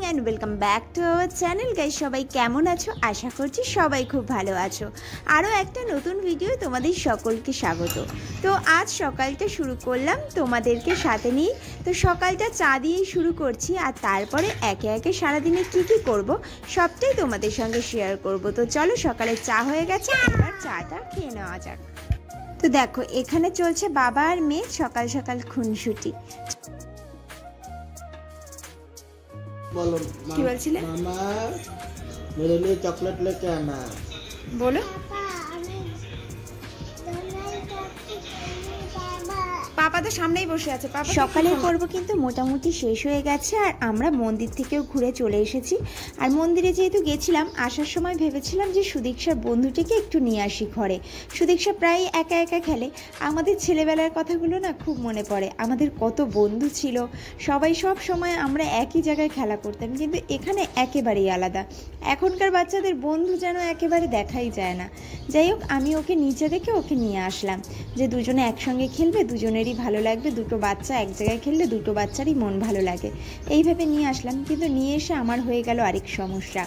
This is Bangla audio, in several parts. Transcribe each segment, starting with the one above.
And welcome back to our channel guys. সবাই কেমন আছো? আশা করছি সবাই খুব ভালো আছো। আরও একটা নতুন ভিডিও তোমাদের সকলকে স্বাগত। তো আজ সকালটা শুরু করলাম তোমাদেরকে সাথে নিয়ে। তো সকালটা চা দিয়েই শুরু করছি, আর তারপরে একে একে সারাদিনে কী কী করবো সবটাই তোমাদের সঙ্গে শেয়ার করব। তো চলো, সকালে চা হয়ে গেছে, এবার চাটা খেয়ে নেওয়া যাক। তো দেখো, এখানে চলছে বাবা আর মেয়ে সকাল সকাল খুনসুটি। बोलो কি বলছিলে? मामा मेरे लिए चॉकलेट लेके आना। বলো। পাপা তো সামনেই বসে আছে। পাপা সকালের পর্ব কিন্তু মোটামুটি শেষ হয়ে গেছে, আর আমরা মন্দির থেকেও ঘুরে চলে এসেছি। আর মন্দিরে যেহেতু গেছিলাম, আসার সময় ভেবেছিলাম যে সুদীক্ষার বন্ধুটিকে একটু নিয়ে আসি ঘরে। সুদীক্ষা প্রায় একা একা খেলে। আমাদের ছেলেবেলার কথাগুলো না খুব মনে পড়ে। আমাদের কত বন্ধু ছিল, সবাই সব সময় আমরা একই জায়গায় খেলা করতাম, কিন্তু এখানে একেবারেই আলাদা। এখনকার বাচ্চাদের বন্ধু যেন একেবারে দেখাই যায় না। যাই হোক, আমি ওকে নিচে দেখে ওকে নিয়ে আসলাম, যে দুজনে একসঙ্গে খেলবে, দুজনেরই ভালো লাগবে। দুটো বাচ্চা এক জায়গায় খেললে দুটো বাচ্চারই মন ভালো লাগে, এইভাবে নিয়ে আসলাম। কিন্তু নিয়ে এসে আমার হয়ে গেল আরেক সমস্যা।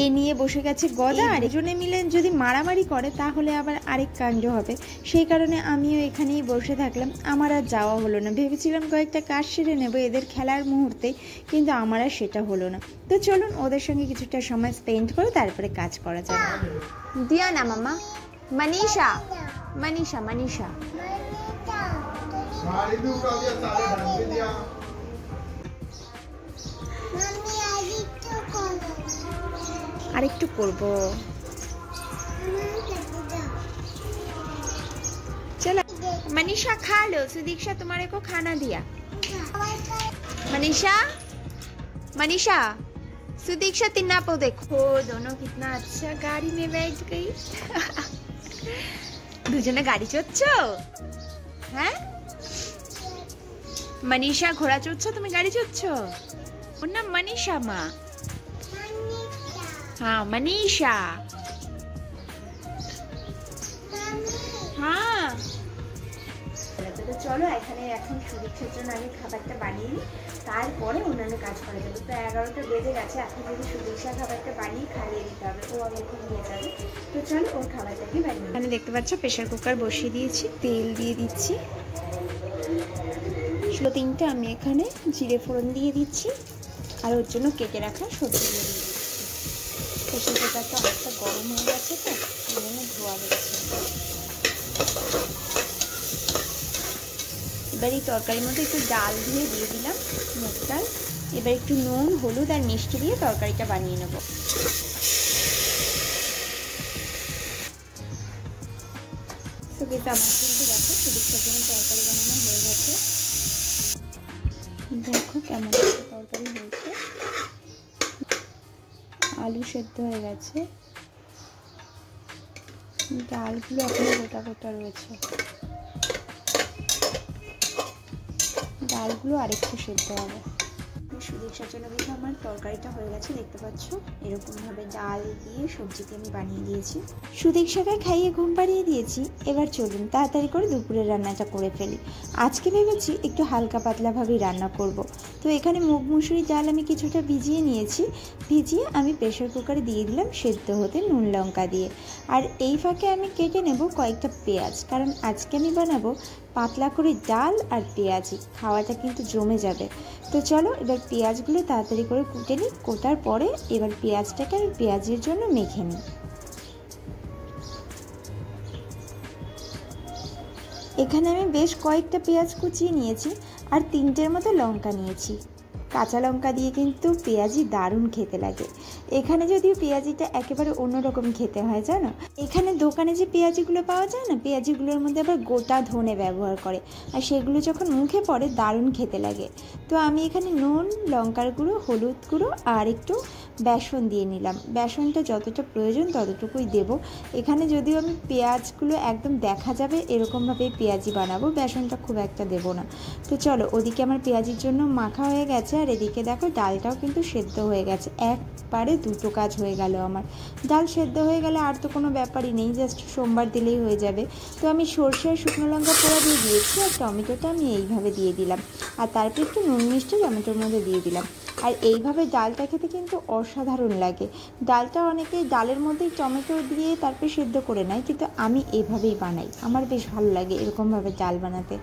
এ নিয়ে বসে গেছে গদা, আর দুজনে মিলে যদি মারামারি করে তাহলে আবার আরেক কাণ্ড হবে। সেই কারণে আমিও এখানেই বসে থাকলাম। আমার আর যাওয়া হলো না। ভেবেছিলাম কয়েকটা কাজ সেরে নেবো এদের খেলার মুহূর্তে, কিন্তু আমার আর সেটা হলো না। তো চলুন, ওদের সঙ্গে কিছুটা সময় স্পেন্ড করে তারপরে কাজ করা যাবে। দিয়া না মামা, মনীষা মনীষা মনীষা আরেকটু করবো। चलो मनीषा खा लो। सुदीक्षा तुम्हारे को खाना दिया। मनीषा मनीषा सुदीक्षा तिन्ना को देखो, दोनों कितना अच्छा गाड़ी में बैठ गई। দুজনে গাড়ি চড়ছো? হ্যাঁ মনীষা, ঘোড়া চড়ছো, তুমি গাড়ি চড়ছো? ওর নাম মনীষা মা। হ্যাঁ মনীষা। হ্যাঁ তো চলো, এখানে এখন সুদীক্ষার জন্য আমি খাবারটা বানিয়ে নিই, তারপরে অন্যান্য কাজ করা যাবে। তো 11টা বেজে গেছে, এখন যদি সুদীক্ষা খাবারটা বানিয়ে খাইয়ে দিতে হবে, ও আমি এখন নিয়ে যাবে। তো চলো, ওর খাবারটাকে বানিয়ে। এখানে দেখতে পাচ্ছ প্রেশার কুকার বসিয়ে দিয়েছি, তেল দিয়ে দিচ্ছি। 3টে আমি এখানে জিরে ফোড়ন দিয়ে দিচ্ছি, আর ওর জন্য কেটে রাখা সবজি দিয়ে দিচ্ছি। প্রেশার কুকারটা অনেকটা গরম হয়ে গেছে, তো এখানে ধোয়া রয়েছে। এবার এই তরকারির মধ্যে একটু ডাল দিয়ে দিলাম, মুগ ডাল। এবার একটু নুন, হলুদ আর মিষ্টি দিয়ে তরকারিটা বানিয়ে নেব। তো কিন্তু আমার কিন্তু দেখো সুদীক্ষার জন্য তরকারি বানানো হয়ে গেছে। দেখো কেমন তরকারি হয়েছে। আলু সেদ্ধ হয়ে গেছে, ডালগুলো এখনো গোটা গোটা রয়েছে। ডালগুলো আরেকটু সেদ্ধ হবে। সুদীক্ষার জন্য কিন্তু আমার তরকারিটা হয়ে গেছে, দেখতে পাচ্ছ। এরকমভাবে ডাল দিয়ে সবজিকে আমি বানিয়ে দিয়েছি। সুদীক্ষাকে খাইয়ে ঘুম পাড়িয়ে দিয়েছি। এবার চলুন তাড়াতাড়ি করে দুপুরের রান্নাটা করে ফেলি। আজকে ভেবেছি একটু হালকা পাতলাভাবেই রান্না করব। তো এখানে মুগ মুসুরি ডাল আমি কিছুটা ভিজিয়ে নিয়েছি। ভিজিয়ে আমি প্রেশার কুকারে দিয়ে দিলাম সেদ্ধ হতে, নুন লঙ্কা দিয়ে। আর এই ফাঁকে আমি কেটে নেব কয়েকটা পেঁয়াজ, কারণ আজকে আমি বানাবো পাতলা করে ডাল আর পেঁয়াজি। খাওয়াটা কিন্তু জমে যাবে। তো চলো, এবার পেঁয়াজগুলো তাড়াতাড়ি করে কুটে নিই। কোটার পরে এবার পেঁয়াজটাকে আমি পেঁয়াজের জন্য মেখে নিই। এখানে আমি বেশ কয়েকটা পেঁয়াজ কুচিয়ে নিয়েছি, আর 3টের মতো লঙ্কা নিয়েছি। কাঁচা লঙ্কা দিয়ে কিন্তু পেঁয়াজি দারুণ খেতে লাগে। এখানে যদিও পেঁয়াজিটা একেবারে অন্যরকম খেতে হয়, জানো। এখানে দোকানে যে পেঁয়াজিগুলো পাওয়া যায় না, পেঁয়াজিগুলোর মধ্যে আবার গোটা ধনে ব্যবহার করে, আর সেগুলো যখন মুখে পড়ে দারুণ খেতে লাগে। তো আমি এখানে নুন, লঙ্কার গুঁড়ো, হলুদ গুঁড়ো আর একটু বেসন দিয়ে নিলাম। বেসনটা যতটা প্রয়োজন ততটুকুই দেব। এখানে যদিও আমি পেঁয়াজগুলো একদম দেখা যাবে এরকমভাবে পেঁয়াজি বানাবো, বেসনটা খুব একটা দেব না। তো চলো, ওদিকে আমার পেঁয়াজির জন্য মাখা হয়ে গেছে, আর এদিকে দেখো ডালটাও কিন্তু সেদ্ধ হয়ে গেছে। একবারে দুটো কাজ হয়ে গেল আমার। ডাল সেদ্ধ হয়ে গেলে আর তো কোনো ব্যাপারই নেই, জাস্ট সোমবার দিলেই হয়ে যাবে। তো আমি সর্ষে আর শুকনো লঙ্কা পোড়া দিয়ে দিয়েছি, আর টমেটোটা আমি এইভাবে দিয়ে দিলাম, আর তারপর একটু নুন মিষ্টি টমেটোর মধ্যে দিয়ে দিলাম। আর এইভাবে ডালটা খেতে কিন্তু অসাধারণ লাগে। ডালটা অনেকে ডালের মধ্যেই টমেটো দিয়ে তারপর সিদ্ধ করে নেয়, কিন্তু আমি এভাবেই বানাই, আমার বেশ ভালো লাগে এরকমভাবে ডাল বানাতে।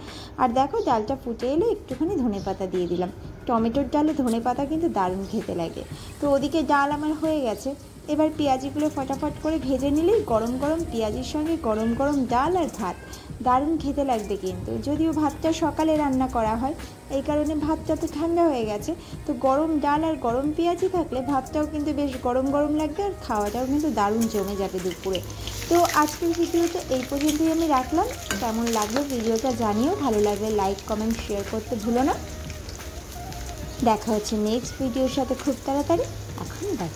আর দেখো ডালটা ফুটে এলে একটুখানি ধনেপাতা দিয়ে দিলাম। টমেটোর ডালে ধনেপাতা কিন্তু দারুণ খেতে লাগে। তো ওদিকে ডাল আমার হয়ে গেছে, এবার পেঁয়াজিগুলো ফটাফট করে ভেজে নিলেই গরম গরম পেঁয়াজির সঙ্গে গরম গরম ডাল আর ভাত দারুণ খেতে লাগবে। কিন্তু যদিও ভাতটা সকালে রান্না করা হয়, এই কারণে ভাতটা তো ঠান্ডা হয়ে গেছে, তো গরম ডাল আর গরম পেঁয়াজি থাকলে ভাতটাও কিন্তু বেশ গরম গরম লাগবে আর খাওয়াটাও কিন্তু দারুণ জমে যাবে দুপুরে। তো আজকের ভিডিওটা এই পর্যন্তই আমি রাখলাম। কেমন লাগলো ভিডিওটা জানিও, ভালো লাগলে লাইক কমেন্ট শেয়ার করতে ভুলো না। দেখা হচ্ছে নেক্সট ভিডিওর সাথে খুব তাড়াতাড়ি। এখন বাই।